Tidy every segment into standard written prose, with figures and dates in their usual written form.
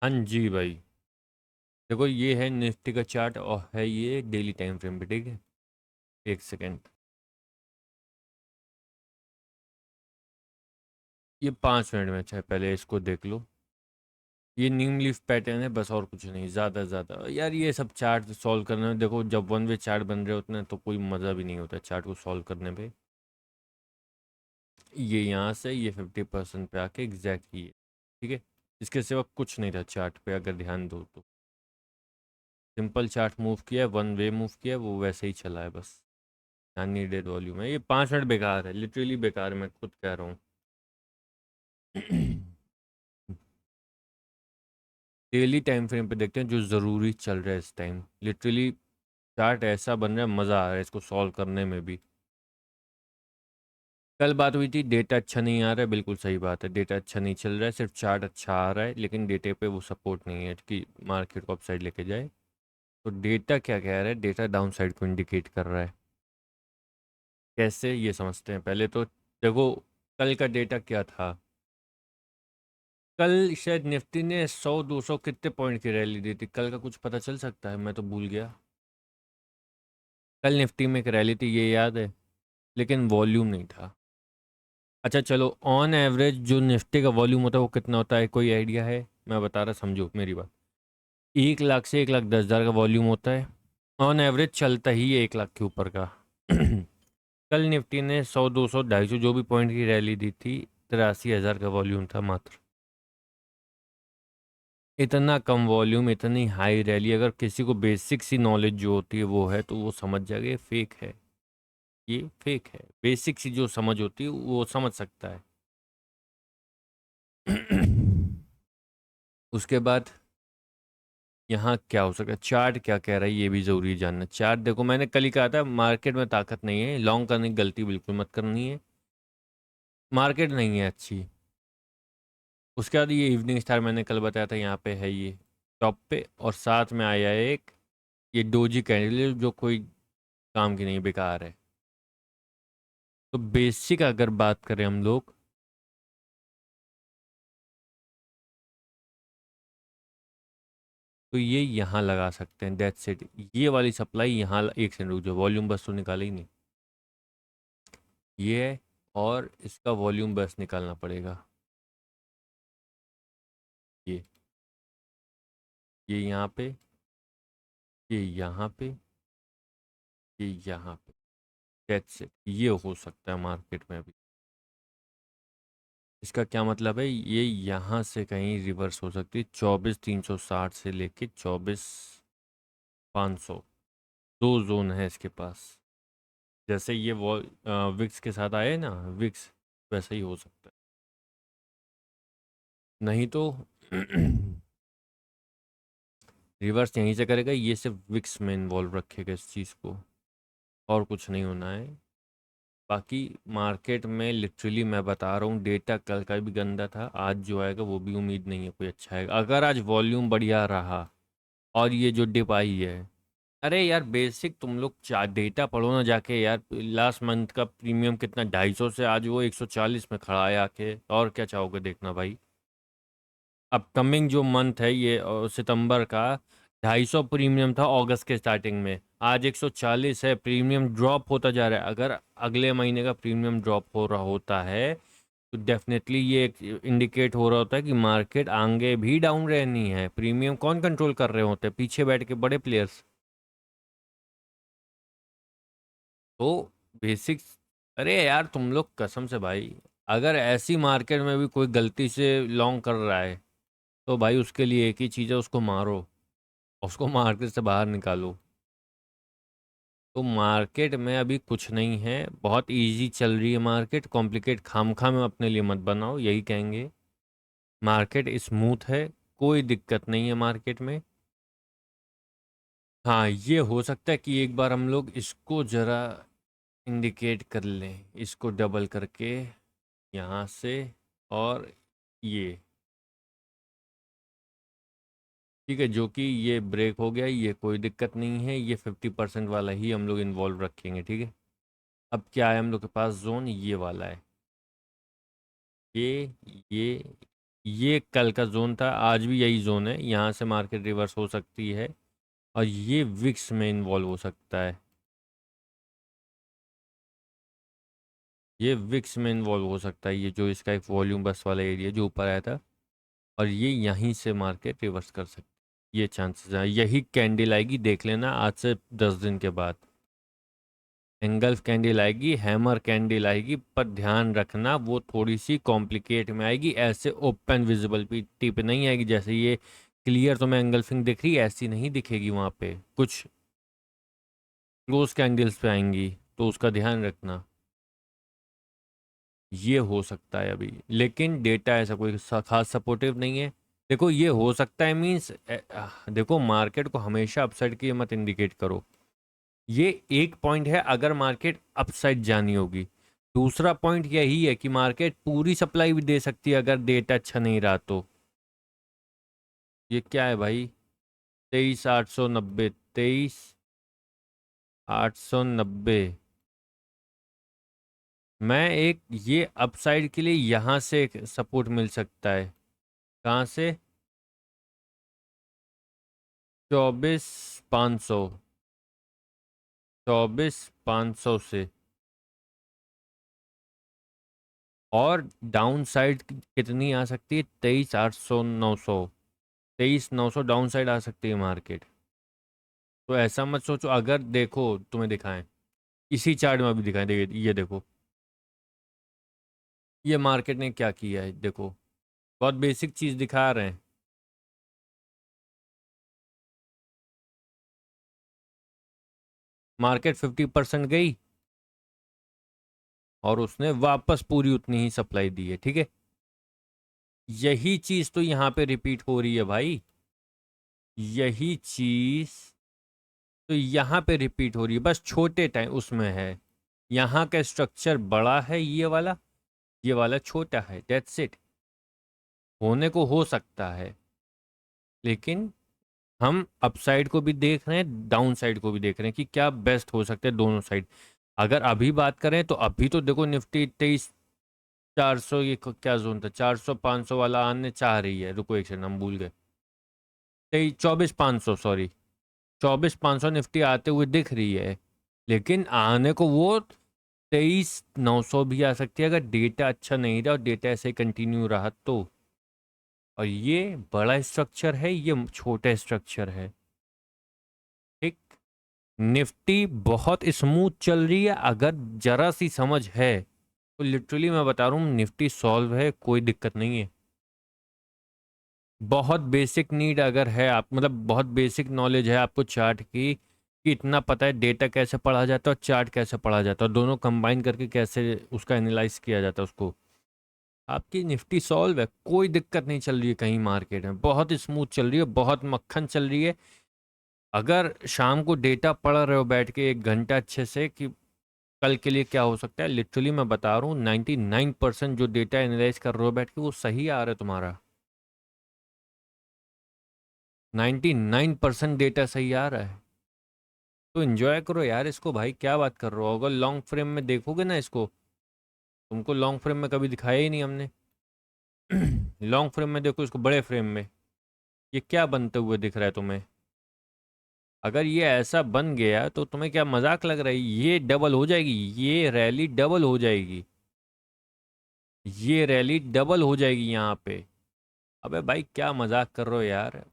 हाँ जी भाई। देखो ये है निफ्टी का चार्ट और है ये डेली टाइम फ्रेम पे, ठीक है। एक सेकेंड। ये 5 मिनट में अच्छा है, पहले इसको देख लो। ये नीम लीफ पैटर्न है बस, और कुछ नहीं। ज़्यादा ज़्यादा यार ये सब चार्ट सॉल्व करने में, देखो जब वन वे चार्ट बन रहे होते हैं तो कोई मज़ा भी नहीं होता चार्ट को सॉल्व करने पे। ये यहाँ से ये 50% पे आके एग्जैक्ट ये, ठीक है। इसके सिवा कुछ नहीं था चार्ट पे, अगर ध्यान दो तो। सिंपल चार्ट मूव किया, वन वे मूव किया, वो वैसे ही चला है बस। यहाँ नीडेड वॉल्यूम है। ये 5 मिनट बेकार है, लिटरली बेकार है, मैं खुद कह रहा हूँ। डेली टाइम फ्रेम पे देखते हैं जो ज़रूरी चल रहा है इस टाइम। लिटरली चार्ट ऐसा बन रहा है, मज़ा आ रहा है इसको सॉल्व करने में भी। कल बात हुई थी डेटा अच्छा नहीं आ रहा है, बिल्कुल सही बात है, डेटा अच्छा नहीं चल रहा है, सिर्फ चार्ट अच्छा आ रहा है, लेकिन डेटे पे वो सपोर्ट नहीं है कि मार्केट को अपसाइड लेके जाए। तो डेटा क्या कह रहा है, डेटा डाउन साइड को इंडिकेट कर रहा है। कैसे, ये समझते हैं पहले तो। देखो कल का डेटा क्या था। कल शायद निफ्टी ने 100-200 कितने पॉइंट की रैली दी थी, कल का कुछ पता चल सकता है, मैं तो भूल गया। कल निफ्टी में एक रैली थी ये याद है, लेकिन वॉल्यूम नहीं था। अच्छा चलो, ऑन एवरेज जो निफ्टी का वॉल्यूम होता है वो कितना होता है, कोई आइडिया है? मैं बता रहा, समझो मेरी बात। 1 लाख से 1,10,000 का वॉल्यूम होता है। ऑन एवरेज चलता ही 1 लाख के ऊपर का। कल निफ्टी ने 100, 200, 250 जो भी पॉइंट की रैली दी थी, 83,000 का वॉल्यूम था मात्र। इतना कम वॉल्यूम, इतनी हाई रैली, अगर किसी को बेसिक सी नॉलेज जो होती है वो है तो वो समझ जाएगा ये फेक है। ये फेक है, बेसिक सी जो समझ होती है वो समझ सकता है। उसके बाद यहाँ क्या हो सकता है, चार्ट क्या कह रहा है ये भी ज़रूरी जानना। चार्ट देखो, मैंने कल ही कहा था मार्केट में ताकत नहीं है, लॉन्ग करने की गलती बिल्कुल मत करनी है। मार्केट नहीं है अच्छी। उसके बाद ये इवनिंग स्टार मैंने कल बताया था, यहाँ पे है ये टॉप पे, और साथ में आया है एक ये डोजी कैंडल जो कोई काम की नहीं, बेकार है। तो बेसिक अगर बात करें हम लोग, तो ये यहाँ लगा सकते हैं, दैट्स इट। ये वाली सप्लाई यहाँ, एक सेकंड रुक जाओ, वॉल्यूम बस तो निकाला ही नहीं। ये है, और इसका वॉल्यूम बस निकालना पड़ेगा। ये ये यहाँ पे, ये यहाँ पे, ये यहाँ पे, दैट्स इट। ये हो सकता है मार्केट में अभी। इसका क्या मतलब है, ये यहाँ से कहीं रिवर्स हो सकती है, 24,360 से लेके 24,500, दो जोन है इसके पास। जैसे ये वॉल विक्स के साथ आए ना, विक्स, वैसा ही हो सकता है। नहीं तो रिवर्स यहीं से करेगा, ये सिर्फ विक्स में इन्वॉल्व रखेगा इस चीज़ को, और कुछ नहीं होना है। बाकी मार्केट में लिटरली मैं बता रहा हूँ, डेटा कल का भी गंदा था, आज जो आएगा वो भी उम्मीद नहीं है कोई अच्छा आएगा। अगर आज वॉल्यूम बढ़िया रहा और ये जो डिप आई है, अरे यार बेसिक तुम लोग डेटा पढ़ो ना जाके यार। लास्ट मंथ का प्रीमियम कितना, 250 से आज वो 140 में खड़ा है आके, और क्या चाहोगे देखना भाई। अपकमिंग जो मंथ है ये सितंबर का, 250 प्रीमियम था अगस्त के स्टार्टिंग में, आज 140 है। प्रीमियम ड्रॉप होता जा रहा है। अगर अगले महीने का प्रीमियम ड्रॉप हो रहा होता है तो डेफिनेटली ये इंडिकेट हो रहा होता है कि मार्केट आगे भी डाउन रहनी है। प्रीमियम कौन कंट्रोल कर रहे होते हैं, पीछे बैठ के बड़े प्लेयर्स। तो बेसिक्स, अरे यार तुम लोग कसम से भाई, अगर ऐसी मार्केट में भी कोई गलती से लॉन्ग कर रहा है तो भाई उसके लिए एक ही चीज़ है, उसको मारो, उसको मार्केट से बाहर निकालो। तो मार्केट में अभी कुछ नहीं है, बहुत इजी चल रही है मार्केट, कॉम्प्लिकेट खामखा में अपने लिए मत बनाओ, यही कहेंगे। मार्केट स्मूथ है, कोई दिक्कत नहीं है मार्केट में। हाँ ये हो सकता है कि एक बार हम लोग इसको ज़रा इंडिकेट कर लें, इसको डबल करके यहाँ से, और ये ठीक है, जो कि ये ब्रेक हो गया, ये कोई दिक्कत नहीं है, ये 50% वाला ही हम लोग इन्वॉल्व रखेंगे, ठीक है। अब क्या है हम लोग के पास, जोन ये वाला है, ये ये ये कल का जोन था, आज भी यही जोन है, यहाँ से मार्केट रिवर्स हो सकती है और ये विक्स में इन्वॉल्व हो सकता है। ये विक्स में इन्वॉल्व हो सकता है, ये जो इसका एक वॉल्यूम बस वाला एरिया जो ऊपर आया था, और ये यहीं से मार्केट रिवर्स कर सकती है, ये चांसेस है। यही कैंडल आएगी, देख लेना आज से 10 दिन के बाद एंगल्फ कैंडल आएगी, हैमर कैंडल आएगी, पर ध्यान रखना वो थोड़ी सी कॉम्प्लिकेट में आएगी, ऐसे ओपन विजिबिलिटी पे नहीं आएगी। जैसे ये क्लियर तो मैं एंगल्फिंग दिख रही है, ऐसी नहीं दिखेगी, वहाँ पे कुछ क्लोज कैंडल्स पे आएंगी, तो उसका ध्यान रखना। ये हो सकता है अभी, लेकिन डेटा ऐसा कोई खास सपोर्टिव नहीं है। देखो ये हो सकता है मीन्स, देखो मार्केट को हमेशा अपसाइड की मत इंडिकेट करो। ये एक पॉइंट है अगर मार्केट अपसाइड जानी होगी। दूसरा पॉइंट यही है कि मार्केट पूरी सप्लाई भी दे सकती है अगर डेटा अच्छा नहीं रहा तो। ये क्या है भाई, 23,890, 23,890। मैं एक ये अपसाइड के लिए यहाँ से एक सपोर्ट मिल सकता है, कहाँ से, 24,500, 24,500 से। और डाउन साइड कितनी आ सकती है, 23,800, 900, 23,900 डाउन साइड आ सकती है मार्केट। तो ऐसा मत सोचो, अगर देखो तुम्हें दिखाएं, इसी चार्ट में अभी दिखाएं, देखिए ये देखो, ये मार्केट ने क्या किया है देखो, बहुत बेसिक चीज़ दिखा रहे हैं। मार्केट 50% गई और उसने वापस पूरी उतनी ही सप्लाई दी है, ठीक है। यही चीज़ तो यहाँ पे रिपीट हो रही है भाई, यही चीज़ तो यहाँ पे रिपीट हो रही है, बस छोटे टाइम उसमें है। यहाँ का स्ट्रक्चर बड़ा है, ये वाला छोटा है, दैट्स इट। होने को हो सकता है, लेकिन हम अपसाइड को भी देख रहे हैं, डाउन साइड को भी देख रहे हैं कि क्या बेस्ट हो सकते हैं दोनों साइड। अगर अभी बात करें तो अभी तो देखो निफ्टी 23,400, ये क्या जोन था, 400 500 वाला आने चाह रही है, रुको एक सेकंड हम भूल गए, 24,500, सॉरी, 24,500 निफ्टी आते हुए दिख रही है। लेकिन आने को वो 23,900 भी आ सकती है अगर डेटा अच्छा नहीं रहा और डेटा ऐसे कंटिन्यू रहा तो। और ये बड़ा स्ट्रक्चर है, ये छोटा स्ट्रक्चर है, ठीक। निफ्टी बहुत स्मूथ चल रही है, अगर जरा सी समझ है तो लिटरली मैं बता रहा हूँ निफ्टी सॉल्व है, कोई दिक्कत नहीं है। बहुत बेसिक नीड अगर है आप, मतलब बहुत बेसिक नॉलेज है आपको चार्ट की, कि इतना पता है डेटा कैसे पढ़ा जाता है और चार्ट कैसे पढ़ा जाता है, दोनों कंबाइन करके कैसे उसका एनालाइज किया जाता है उसको, आपकी निफ्टी सॉल्व है, कोई दिक्कत नहीं चल रही है कहीं मार्केट में, बहुत स्मूथ चल रही है, बहुत मक्खन चल रही है। अगर शाम को डेटा पढ़ रहे हो बैठ के 1 घंटा अच्छे से कि कल के लिए क्या हो सकता है, लिटरली मैं बता रहा हूँ 99% जो डेटा एनालाइज कर रहे हो बैठ के वो सही आ रहा है तुम्हारा, 99% डेटा सही आ रहा है। तो एंजॉय करो यार इसको भाई, क्या बात कर रहे हो, अगर लॉन्ग फ्रेम में देखोगे ना इसको, तुमको लॉन्ग फ्रेम में कभी दिखाया ही नहीं हमने। लॉन्ग फ्रेम में देखो इसको, बड़े फ्रेम में ये क्या बनते हुए दिख रहा है तुम्हें। अगर ये ऐसा बन गया तो तुम्हें क्या मजाक लग रहा है, ये डबल हो जाएगी, ये रैली डबल हो जाएगी, ये रैली डबल हो जाएगी यहाँ पे। अबे भाई क्या मजाक कर रहे हो यार,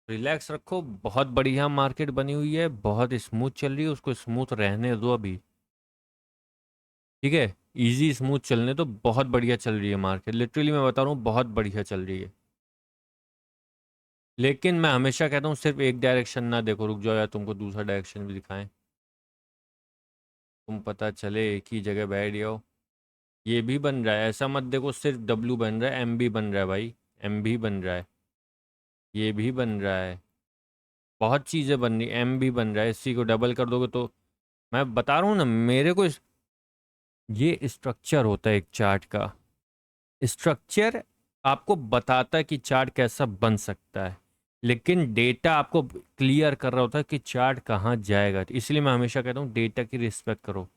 रिलैक्स रखो, बहुत बढ़िया मार्केट बनी हुई है, बहुत स्मूथ चल रही है, उसको स्मूथ रहने दो अभी, ठीक है। इजी स्मूथ चलने तो, बहुत बढ़िया चल रही है मार्केट, लिटरली मैं बता रहा हूँ बहुत बढ़िया चल रही है। लेकिन मैं हमेशा कहता हूँ सिर्फ एक डायरेक्शन ना देखो, रुक जाओ यार, तुमको दूसरा डायरेक्शन भी दिखाएं, तुम पता चले एक ही जगह बैठ जाओ। ये भी बन रहा है, ऐसा मत देखो सिर्फ डब्लू बन रहा है, एम भी बन रहा है भाई, एम भी बन रहा है, ये भी बन रहा है, बहुत चीज़ें बन रही, एम भी बन रहा है, इसी को डबल कर दोगे तो, मैं बता रहा हूँ ना मेरे को ये स्ट्रक्चर होता है एक चार्ट का, स्ट्रक्चर आपको बताता है कि चार्ट कैसा बन सकता है, लेकिन डेटा आपको क्लियर कर रहा होता है कि चार्ट कहाँ जाएगा, तो इसलिए मैं हमेशा कहता हूँ डेटा की रिस्पेक्ट करो।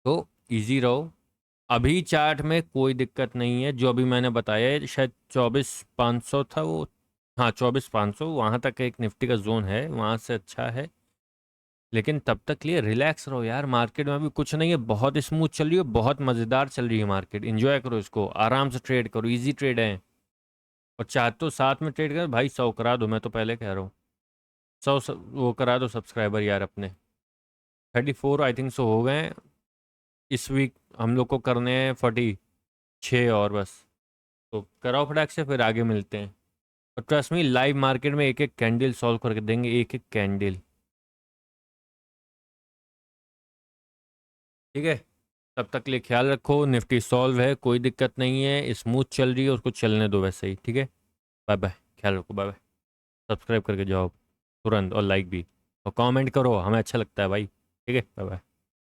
तो इजी रहो, अभी चार्ट में कोई दिक्कत नहीं है, जो अभी मैंने बताया है शायद 24,500 था वो। हाँ 24,500 वहाँ तक एक निफ्टी का जोन है, वहाँ से अच्छा है। लेकिन तब तक के लिए रिलैक्स रहो यार, मार्केट में अभी कुछ नहीं है, बहुत स्मूथ चल रही है, बहुत मज़ेदार चल रही है मार्केट। एंजॉय करो इसको, आराम से ट्रेड करो, इजी ट्रेड है। और चाहते हो साथ में ट्रेड कर भाई, 100 करा दो, मैं तो पहले कह रहा हूँ। 100 वो करा दो सब्सक्राइबर यार अपने। 34 आई थिंक सो हो गए हैं। इस वीक हम लोग को करने हैं 46 और बस। तो कराओ फटाक से, फिर आगे मिलते हैं। और ट्रस्ट मी, लाइव मार्केट में एक एक कैंडल सॉल्व करके देंगे, एक एक कैंडल। ठीक है। तब तक के लिए ख्याल रखो, निफ्टी सॉल्व है, कोई दिक्कत नहीं है, स्मूथ चल रही है, उसको चलने दो वैसे ही। ठीक है। Bye bye. ख्याल रखो, बाय बाय। सब्सक्राइब करके जाओ तुरंत, और लाइक भी। और कमेंट करो, हमें अच्छा लगता है भाई। ठीक है, बाय बाय।